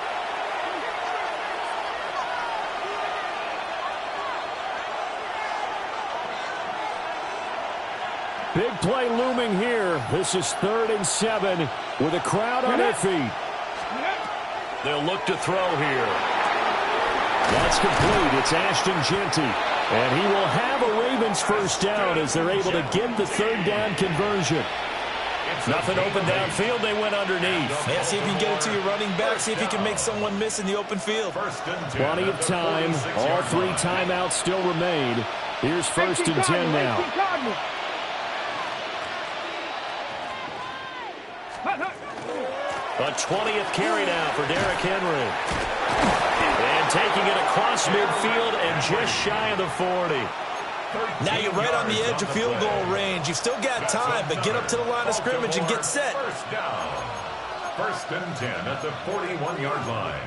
Big play looming here. This is 3rd and 7 with a crowd on their feet. They'll look to throw here. That's complete. It's Ashton Genty. And he will have a Ravens 1st down as they're able to get the 3rd down conversion. Nothing open downfield. They went underneath. Yeah, see if you can get it to your running back. See if you can make someone miss in the open field. Plenty of time. All 3 timeouts still remain. Here's 1st and 10 now. A 20th carry now for Derrick Henry. And taking it across midfield and just shy of the 40. Now you're right on the edge of field goal range. You've still got time, but get up to the line of scrimmage and get set. 1st down. 1st and 10 at the 41-yard line.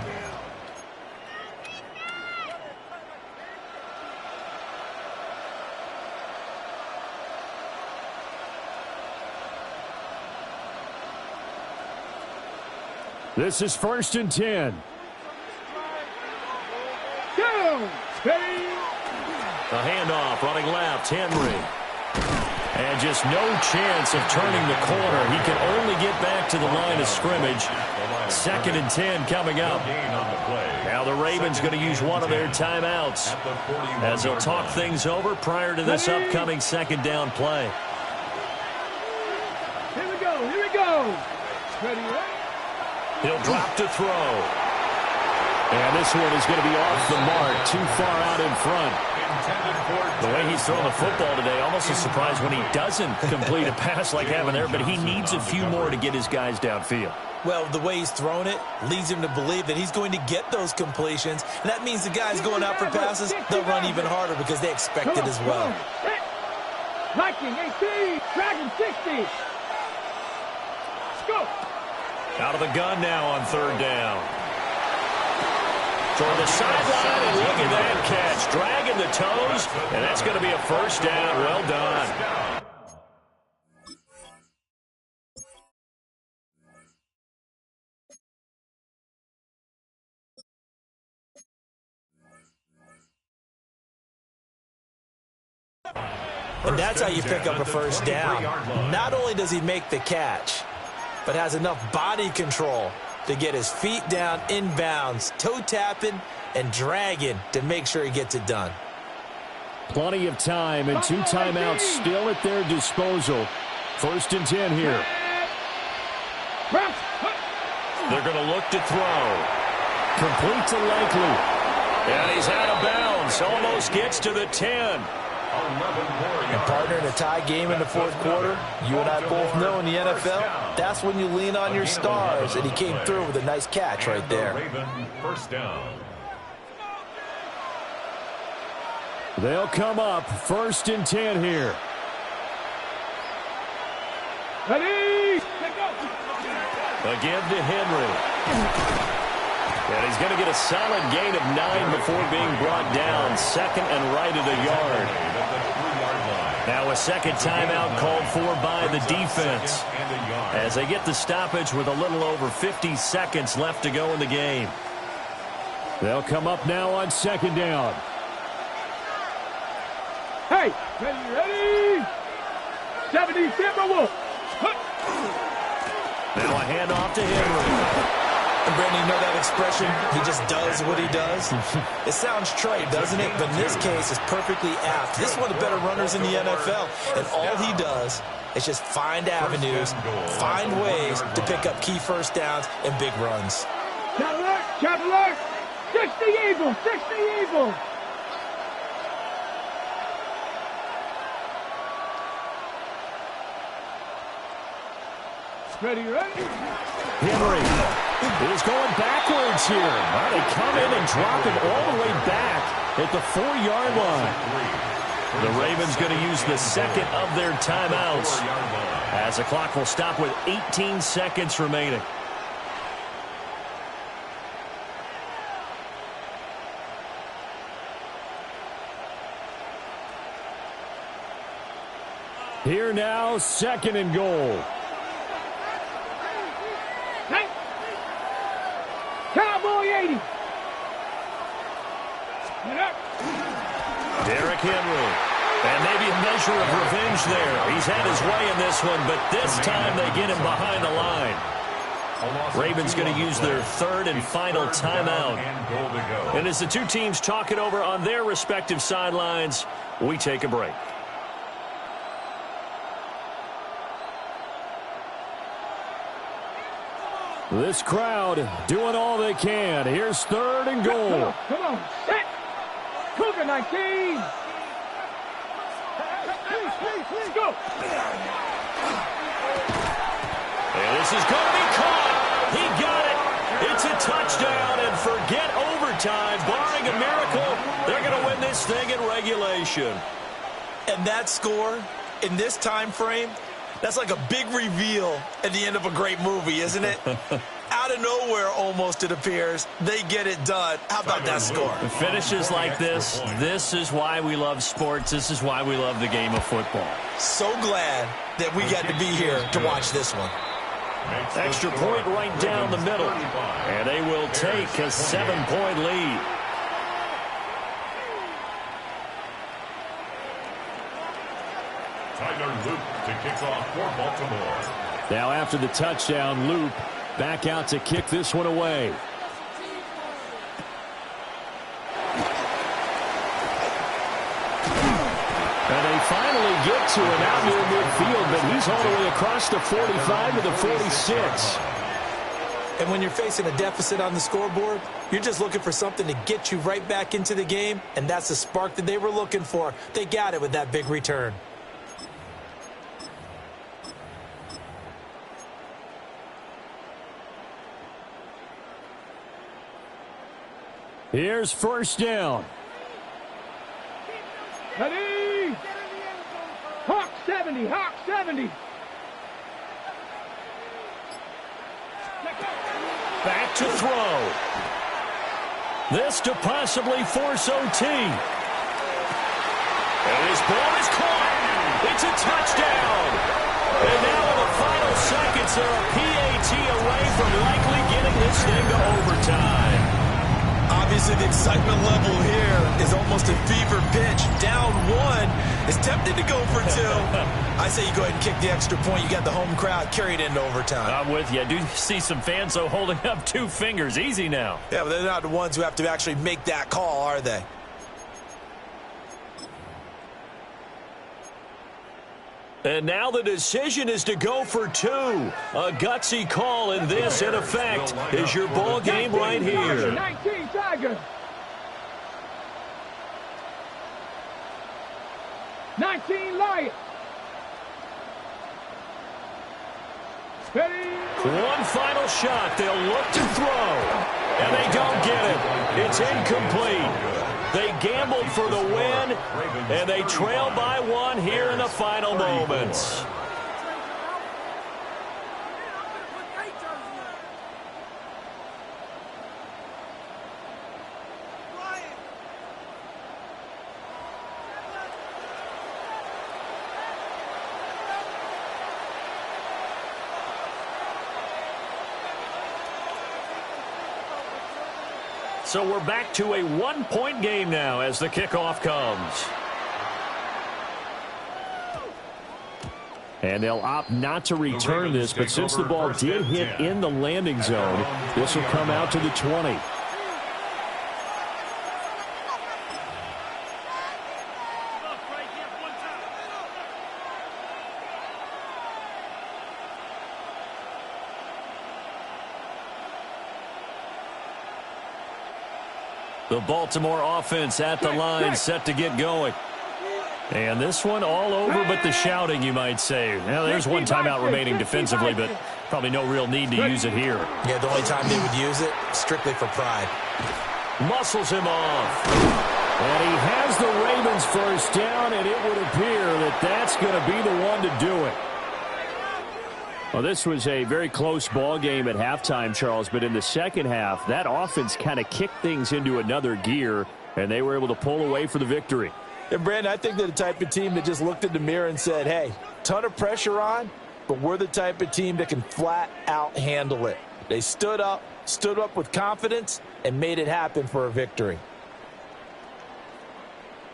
This is 1st and 10. Down. A handoff running left, Henry. And just no chance of turning the corner. He can only get back to the line of scrimmage. 2nd and 10 coming up. Now the Ravens going to use one of their timeouts as they'll talk things over prior to this upcoming 2nd down play. Here we go. Here we go. Ready, right? He'll drop to throw. And this one is going to be off the mark, too far out in front. The way he's throwing the football today, almost a surprise when he doesn't complete a pass like having there, but he needs a few more to get his guys downfield. Well, the way he's thrown it leads him to believe that he's going to get those completions, and that means the guys going out for passes, they'll run even harder because they expect it as well. Viking 18, Dragon 60. Let's go. Out of the gun now on 3rd down. Toward the sideline, and look at that catch. Dragging the toes, and that's going to be a 1st down. Well done. And that's how you pick up a first down. Not only does he make the catch, but has enough body control to get his feet down inbounds, toe tapping and dragging to make sure he gets it done. Plenty of time and 2 timeouts still at their disposal. 1st and 10 here. They're going to look to throw. Complete to Likely. And he's out of bounds. Almost gets to the 10. And partner, in a tie game in the 4th quarter, you and I both know in the NFL, that's when you lean on your stars, and he came through with a nice catch right there. First down. They'll come up 1st and 10 here. Ready? Again to Henry. And he's going to get a solid gain of 9 before being brought down. 2nd and right at a yard. Now a second timeout called for by the defense as they get the stoppage with a little over 50 seconds left to go in the game. They'll come up now on 2nd down. Hey, ready? 70 Timberwolves. Now a handoff to Henry. And Brandon, you know that expression, he just does what he does? It sounds trite, doesn't it? But in this case, it's perfectly apt. This is one of the better runners in the NFL, and all he does is just find avenues, find ways to pick up key first downs and big runs. Traveler, 60 Eagles, 60 Eagles. Ready? Henry is going backwards here. Well, they come in and drop it all the way back at the 4-yard line. The Ravens going to use the 2nd of their timeouts as the clock will stop with 18 seconds remaining. Here now, 2nd and goal. Cowboy 80. Derrick Henry. And maybe a measure of revenge there. He's had his way in this one, but this time they get him behind the line. Ravens going to use their 3rd and final timeout. And as the 2 teams talk it over on their respective sidelines, we take a break. This crowd doing all they can. Here's 3rd and goal. Come on. Set. Cougar 19. Let's go. And this is going to be caught. He got it. It's a touchdown, and forget overtime. Barring a miracle, they're going to win this thing in regulation. And that score in this time frame, that's like a big reveal at the end of a great movie, isn't it? Out of nowhere, almost, it appears. They get it done. How about that score? Finishes like this. This is why we love sports. This is why we love the game of football. So glad that we got to be here to watch this one. Extra point right down the middle. And they will take a 7-point lead. Tyler Loop to kick off for Baltimore. Now after the touchdown, Loop back out to kick this one away. And they finally get to him out near midfield, but he's all the way across the 45 to the 46. And when you're facing a deficit on the scoreboard, you're just looking for something to get you right back into the game, and that's the spark that they were looking for. They got it with that big return. Here's 1st down. Ready? Hawk 70, Hawk 70. Back to throw. This to possibly force OT. And his ball is caught. It's a touchdown. And now in the final seconds, they're a PAT away from likely getting this thing to overtime. Obviously, the excitement level here is almost a fever pitch. Down 1. It's tempted to go for two. I say you go ahead and kick the extra point. You got the home crowd carried into overtime. I'm with you. I do see some fans, though, holding up 2 fingers. Easy now. Yeah, but they're not the ones who have to actually make that call, are they? And now the decision is to go for 2. A gutsy call, and this, in effect, is your ball game right here. 19 Tigers. 19 Lions. Ready? One final shot. They'll look to throw. And they don't get it. It's incomplete. They gambled for the win, and they trail by 1 here in the final moments. So we're back to a 1-point game now as the kickoff comes. And they'll opt not to return this, but since the ball did hit in the landing zone, this will come out to the 20. The Baltimore offense at the line, set to get going. And this one all over but the shouting, you might say. Now, there's one timeout remaining defensively, but probably no real need to use it here. Yeah, the only time they would use it, strictly for pride. Muscles him off. And he has the Ravens first down, and it would appear that that's going to be the one to do it. Well, this was a very close ball game at halftime, Charles, but in the second half, that offense kind of kicked things into another gear, and they were able to pull away for the victory. And, Brandon, I think they're the type of team that just looked in the mirror and said, hey, ton of pressure on, but we're the type of team that can flat out handle it. They stood up with confidence, and made it happen for a victory.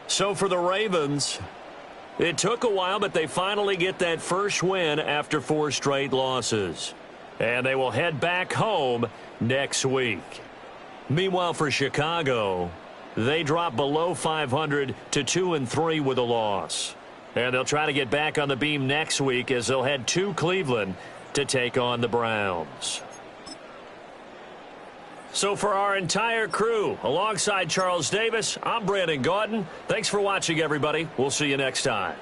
So for the Ravens, it took a while, but they finally get that first win after 4 straight losses. And they will head back home next week. Meanwhile, for Chicago, they drop below 500 to 2-3 with a loss. And they'll try to get back on the beam next week as they'll head to Cleveland to take on the Browns. So for our entire crew, alongside Charles Davis, I'm Brandon Gaudin. Thanks for watching, everybody. We'll see you next time.